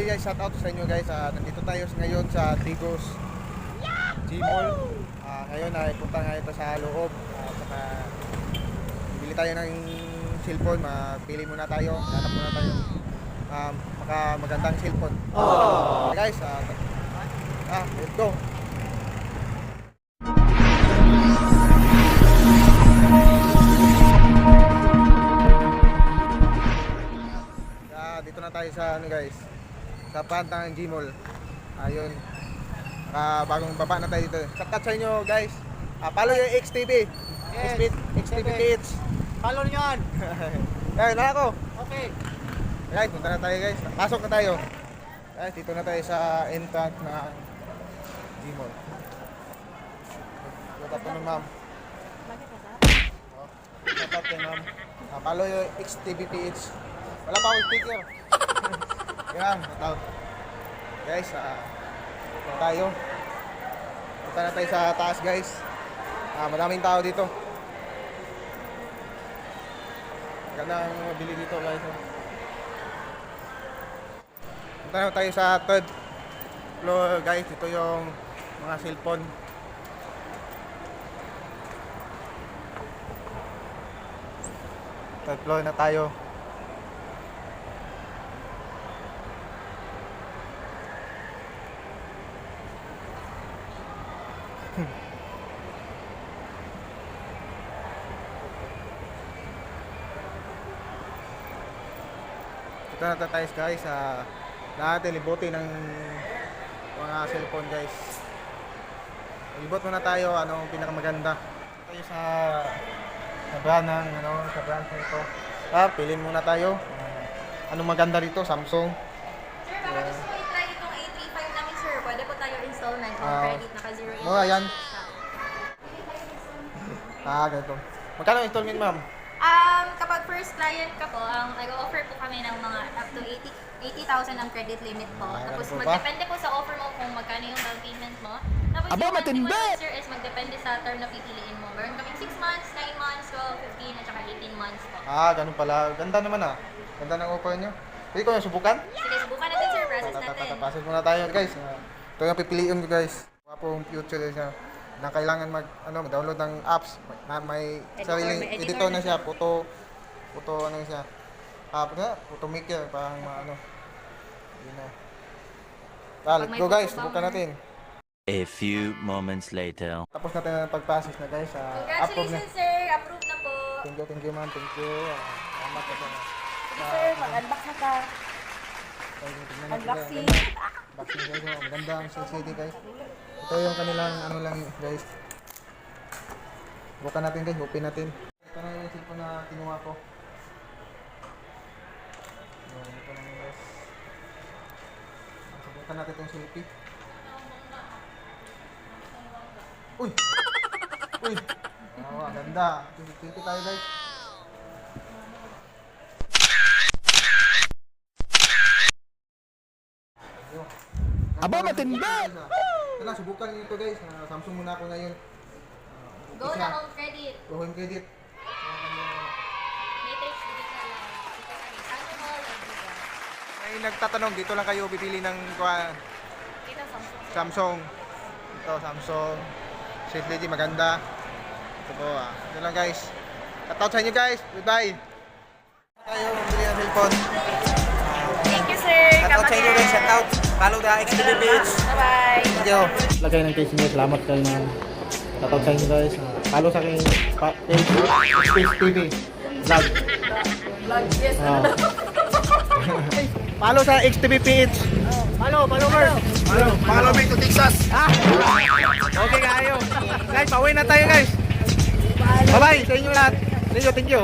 Actually guys, shout out sa inyo guys. Nandito tayo ngayon sa Tigos Gmall. Ngayon ay punta nga ito sa loob. Saka bili tayo ng cellphone. Pili muna tayo. Hanap muna tayo magandang cellphone. Guys, let's go. Dito na tayo sa guys, sa Pantang Gmall. Ayun. Bagong baba na tayo dito. Shout out sa inyo guys. Follow yung XTV. Yes. XTV Kids. Follow nyo yan. Ayun na ako. Okay. Guys, punta na tayo guys. Pasok na tayo. Guys, dito na tayo sa entrance na Gmall. Shout out po ng ma'am. Shout out po ma'am. Follow yung XTV Kids. Wala pa akong sticker. Yan, shout out. Guys, punta tayo. Punta na tayo sa taas guys. Madaming tao dito. Magandang mabili dito guys. Punta na tayo sa third floor guys. Ito yung mga cellphone. Third floor na tayo. Ito na tayo guys, natin libutin ng mga cellphone guys. Libot muna tayo, anong pinakamaganda. Tayo sa brand ng sa brand nito. Piliin muna tayo. Anong maganda dito? Samsung. Sir, baka gusto mo i-try itong A35 namin sir. Pwede po tayo installment on credit, naka 0 Mga yan. Ganito. Magkano installment ma'am? Kapag first client ka po, nag-offer po kami ng mga up to 80,000 ang credit limit po. Tapos ganun po ba? magdepende po sa offer mo kung magkano yung down payment mo. Tapos Aba, yung monthly matindi! one, sir, is magdepende sa term na pipiliin mo. Meron kaming 6 months, 9 months, 12, 15, at saka 18 months po. Ganun pala. Ganda naman Ganda ng offer nyo. Pwede ko yung subukan? Sige, subukan natin sir, process natin. Pasok muna tayo guys. Ito yung pipiliin ko guys. Wapong future siya. Na kailangan mag-download ng apps. May sariling may editor editor na na siya. Photo siya. Photo maker. Parang yun na. Let's go guys. Subukan natin. A few moments later. Tapos natin ang pag-process na guys. Approve na. Congratulations sir, approve na po. Thank you ma'am. Thank you. Salamat ka sana. Sige sir, mag-unbox na ka. Unboxing. Unboxing guys. Maganda ang CCD guys. Ito yung kanilang lang guys. Bukan natin guys. Open natin. Ito na yung cellphone na kinuha ko. Ito na yung guys. Subukan natin itong selfie. Uy! Ganda. Selfie tayo guys. Aba, matindi! Ito na, subukan nyo ito guys. Samsung muna ako ngayon. Go na home credit. Go home credit. Matrix, digital, Sanyo Mall, May nagtatanong, dito lang kayo bibili ng dito Samsung. Samsung. Ito, Samsung. Safety maganda. Ito po, ito lang guys. Shoutout sa inyo guys. Goodbye. Tayo, bibili ng cellphone. Thank you sir. Shoutout sa inyo guys. Shoutout. Follow the XTV page. Bye-bye. Thank you. Lagay ng case niyo. Salamat kayo na. Shoutout sa inyo guys. Follow sa aking page. Space TV. Vlog. Yes. Follow sa XTV page. Follow her. Follow me to Texas. Okay kayo. Guys, pauwi na tayo guys. Bye-bye sa inyo lahat. Thank you.